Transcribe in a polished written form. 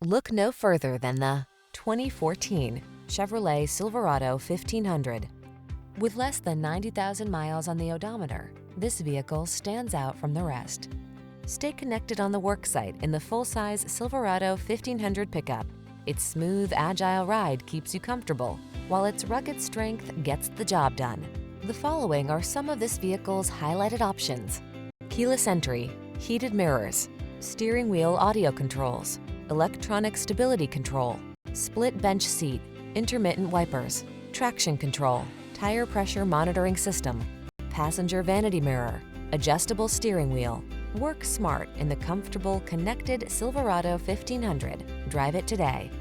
Look no further than the 2014 Chevrolet Silverado 1500. With less than 90,000 miles on the odometer, this vehicle stands out from the rest. Stay connected on the worksite in the full-size Silverado 1500 pickup. Its smooth, agile ride keeps you comfortable, while its rugged strength gets the job done. The following are some of this vehicle's highlighted options: keyless entry, heated mirrors, steering wheel audio controls, electronic stability control, split bench seat, intermittent wipers, traction control, tire pressure monitoring system, passenger vanity mirror, adjustable steering wheel. Work smart in the comfortable, connected Silverado 1500. Drive it today.